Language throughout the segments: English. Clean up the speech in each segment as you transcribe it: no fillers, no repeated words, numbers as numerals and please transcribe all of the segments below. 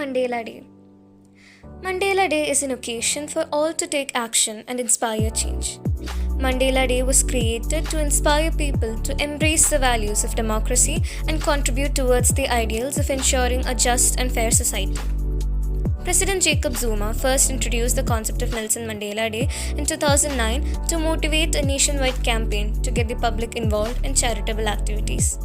Mandela Day. Mandela Day is an occasion for all to take action and inspire change. Mandela Day was created to inspire people to embrace the values of democracy and contribute towards the ideals of ensuring a just and fair society. President Jacob Zuma first introduced the concept of Nelson Mandela Day in 2009 to motivate a nationwide campaign to get the public involved in charitable activities.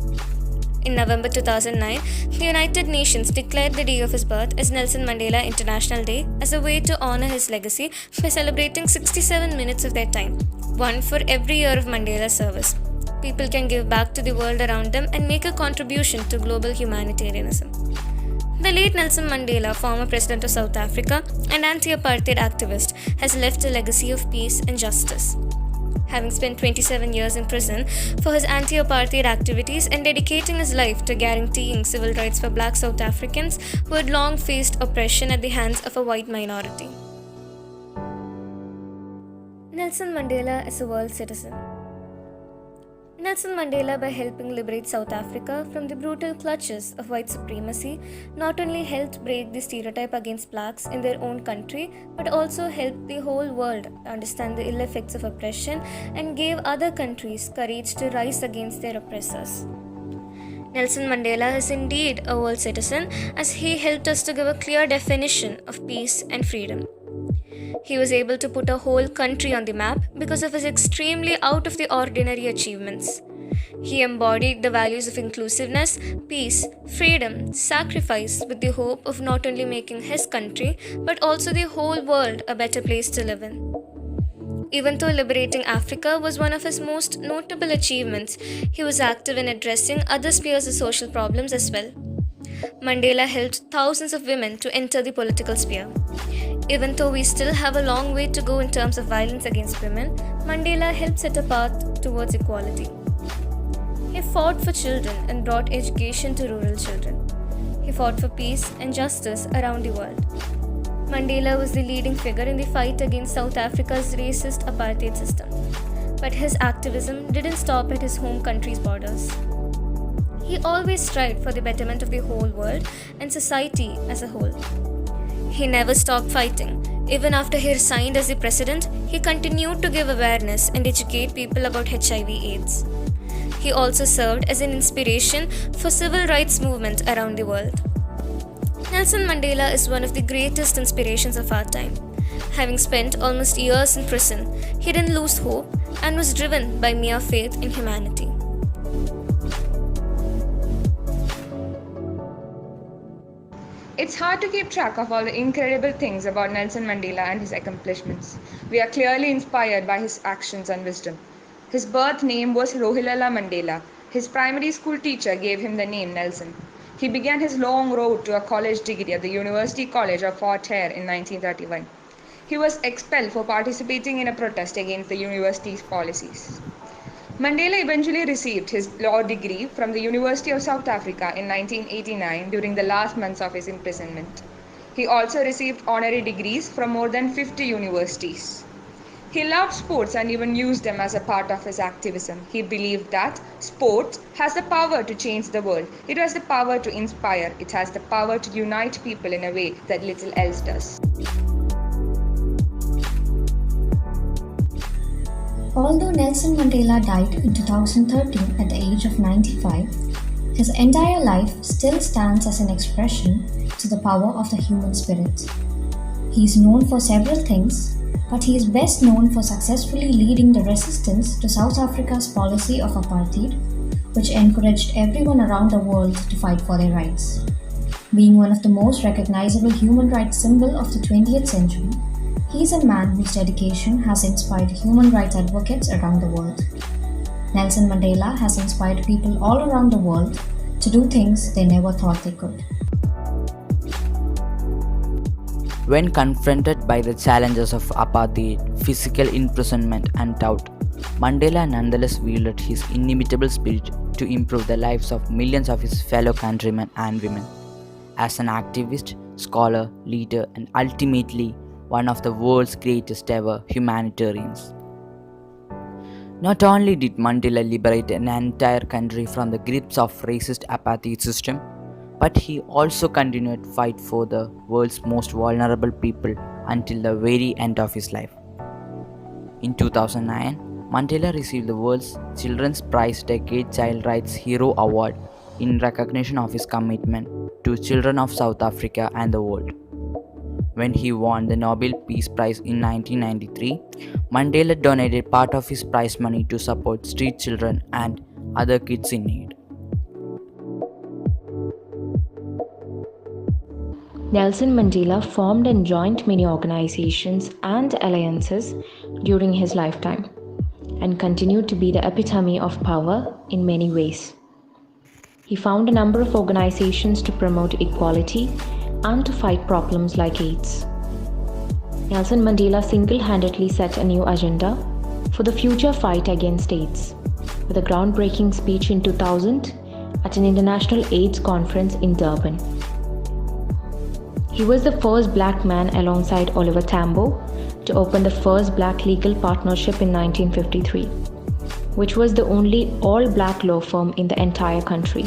In November 2009, the United Nations declared the day of his birth as Nelson Mandela International Day as a way to honor his legacy by celebrating 67 minutes of their time, one for every year of Mandela's service. People can give back to the world around them and make a contribution to global humanitarianism. The late Nelson Mandela, former president of South Africa and anti-apartheid activist, has left a legacy of peace and justice. Having spent 27 years in prison for his anti-apartheid activities and dedicating his life to guaranteeing civil rights for black South Africans who had long faced oppression at the hands of a white minority. Nelson Mandela as a world citizen. Nelson Mandela, by helping liberate South Africa from the brutal clutches of white supremacy, not only helped break the stereotype against blacks in their own country, but also helped the whole world understand the ill effects of oppression and gave other countries courage to rise against their oppressors. Nelson Mandela is indeed a world citizen, as he helped us to give a clear definition of peace and freedom. He was able to put a whole country on the map because of his extremely out of the ordinary achievements. He embodied the values of inclusiveness, peace, freedom, sacrifice with the hope of not only making his country but also the whole world a better place to live in. Even though liberating Africa was one of his most notable achievements, he was active in addressing other spheres of social problems as well. Mandela helped thousands of women to enter the political sphere. Even though we still have a long way to go in terms of violence against women, Mandela helped set a path towards equality. He fought for children and brought education to rural children. He fought for peace and justice around the world. Mandela was the leading figure in the fight against South Africa's racist apartheid system. But his activism didn't stop at his home country's borders. He always strived for the betterment of the whole world and society as a whole. He never stopped fighting. Even after he resigned as the president, he continued to give awareness and educate people about HIV/AIDS. He also served as an inspiration for civil rights movement around the world. Nelson Mandela is one of the greatest inspirations of our time. Having spent almost years in prison, he didn't lose hope and was driven by mere faith in humanity. It's hard to keep track of all the incredible things about Nelson Mandela and his accomplishments. We are clearly inspired by his actions and wisdom. His birth name was Rolihlahla Mandela. His primary school teacher gave him the name Nelson. He began his long road to a college degree at the University College of Fort Hare in 1931. He was expelled for participating in a protest against the university's policies. Mandela eventually received his law degree from the University of South Africa in 1989 during the last months of his imprisonment. He also received honorary degrees from more than 50 universities. He loved sports and even used them as a part of his activism. He believed that sport has the power to change the world. It has the power to inspire. It has the power to unite people in a way that little else does. Although Nelson Mandela died in 2013 at the age of 95, his entire life still stands as an expression to the power of the human spirit. He is known for several things, but he is best known for successfully leading the resistance to South Africa's policy of apartheid, which encouraged everyone around the world to fight for their rights. Being one of the most recognizable human rights symbols of the 20th century, he is a man whose dedication has inspired human rights advocates around the world. Nelson Mandela has inspired people all around the world to do things they never thought they could. When confronted by the challenges of apartheid, physical imprisonment, and doubt, Mandela nonetheless wielded his inimitable spirit to improve the lives of millions of his fellow countrymen and women. As an activist, scholar, leader, and ultimately one of the world's greatest ever humanitarians. Not only did Mandela liberate an entire country from the grips of racist apartheid system, but he also continued to fight for the world's most vulnerable people until the very end of his life. In 2009, Mandela received the World's Children's Prize Decade Child Rights Hero Award in recognition of his commitment to children of South Africa and the world. When he won the Nobel Peace Prize in 1993, Mandela donated part of his prize money to support street children and other kids in need. Nelson Mandela formed and joined many organizations and alliances during his lifetime and continued to be the epitome of power in many ways. He found a number of organizations to promote equality and to fight problems like AIDS. Nelson Mandela single-handedly set a new agenda for the future fight against AIDS with a groundbreaking speech in 2000 at an international AIDS conference in Durban. He was the first black man alongside Oliver Tambo to open the first black legal partnership in 1953, which was the only all-black law firm in the entire country.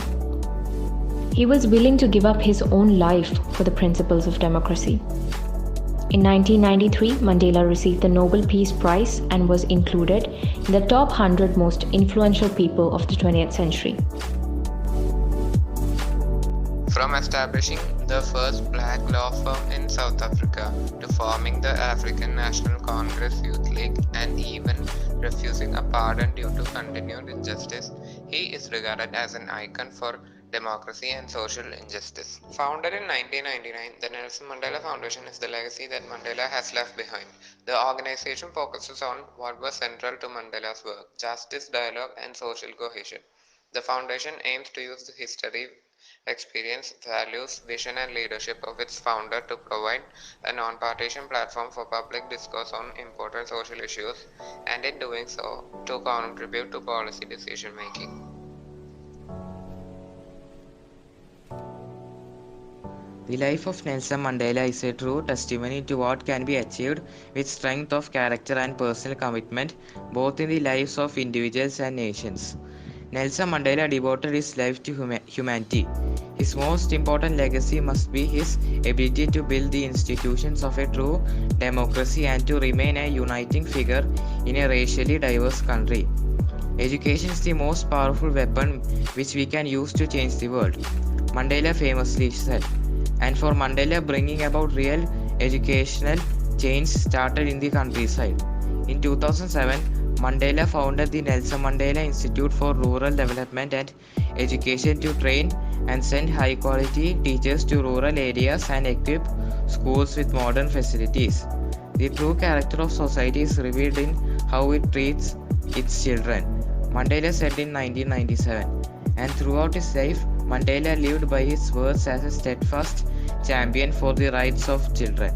He was willing to give up his own life for the principles of democracy. In 1993, Mandela received the Nobel Peace Prize and was included in the top 100 most influential people of the 20th century. From establishing the first black law firm in South Africa to forming the African National Congress Youth League and even refusing a pardon due to continued injustice, he is regarded as an icon for democracy and social injustice. Founded in 1999, the Nelson Mandela Foundation is the legacy that Mandela has left behind. The organization focuses on what was central to Mandela's work: justice, dialogue, and social cohesion. The foundation aims to use the history, experience, values, vision, and leadership of its founder to provide a non-partisan platform for public discourse on important social issues, and in doing so, to contribute to policy decision making. The life of Nelson Mandela is a true testimony to what can be achieved with strength of character and personal commitment, both in the lives of individuals and nations. Nelson Mandela devoted his life to humanity. His most important legacy must be his ability to build the institutions of a true democracy and to remain a uniting figure in a racially diverse country. Education is the most powerful weapon which we can use to change the world, Mandela famously said. And for Mandela, bringing about real educational change started in the countryside. In 2007, Mandela founded the Nelson Mandela Institute for Rural Development and Education to train and send high-quality teachers to rural areas and equip schools with modern facilities. The true character of society is revealed in how it treats its children, Mandela said in 1997. And throughout his life, Mandela lived by his words as a steadfast champion for the rights of children.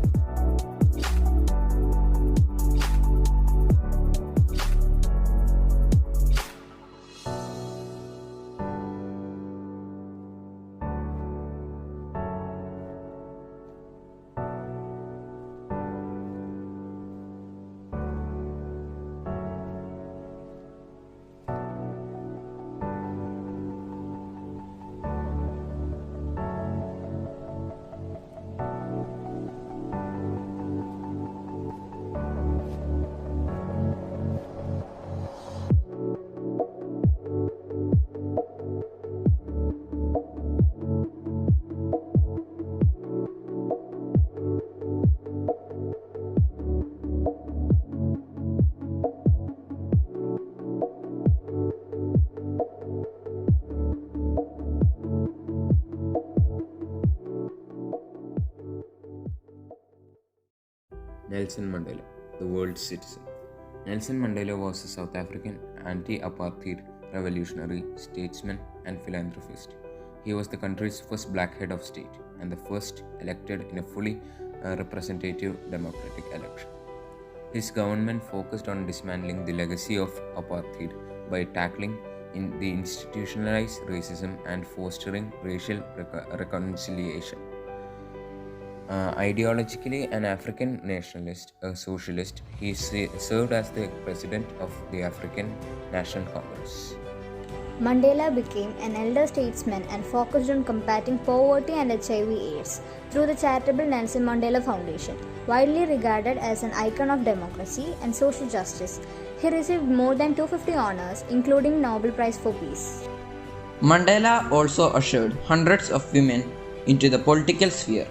Nelson Mandela, the world's citizen. Nelson Mandela was a South African anti-apartheid revolutionary, statesman, and philanthropist. He was the country's first black head of state and the first elected in a fully representative democratic election. His government focused on dismantling the legacy of apartheid by tackling the institutionalized racism and fostering racial reconciliation. Ideologically an African nationalist, a socialist, he served as the president of the African National Congress. Mandela became an elder statesman and focused on combating poverty and HIV/AIDS through the charitable Nelson Mandela Foundation. Widely regarded as an icon of democracy and social justice, he received more than 250 honors, including Nobel Prize for Peace. Mandela also ushered hundreds of women into the political sphere.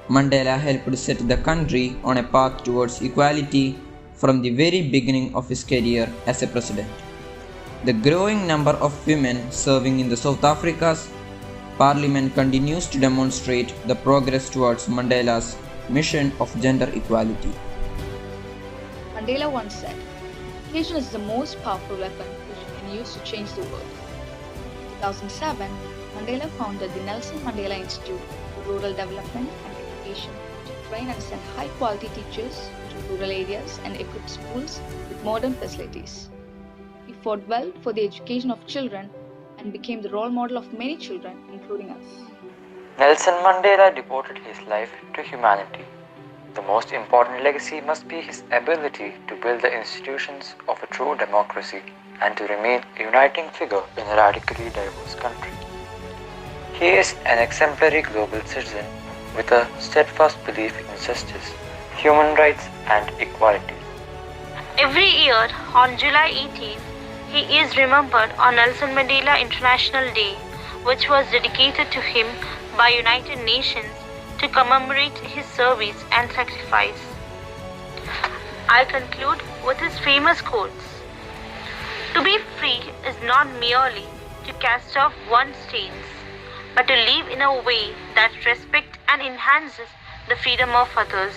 Mandela helped set the country on a path towards equality from the very beginning of his career as a president. The growing number of women serving in the South Africa's parliament continues to demonstrate the progress towards Mandela's mission of gender equality. Mandela once said, "Education is the most powerful weapon which we can use to change the world." In 2007, Mandela founded the Nelson Mandela Institute for Rural Development and Education to train and send high-quality teachers to rural areas and equip schools with modern facilities. He fought well for the education of children and became the role model of many children, including us. Nelson Mandela devoted his life to humanity. The most important legacy must be his ability to build the institutions of a true democracy and to remain a uniting figure in a radically diverse country. He is an exemplary global citizen with a steadfast belief in justice, human rights, and equality. Every year on July 18, he is remembered on Nelson Mandela International Day, which was dedicated to him by United Nations to commemorate his service and sacrifice. I'll conclude with his famous quotes. To be free is not merely to cast off one's stains, but to live in a way that respects and enhances the freedom of others.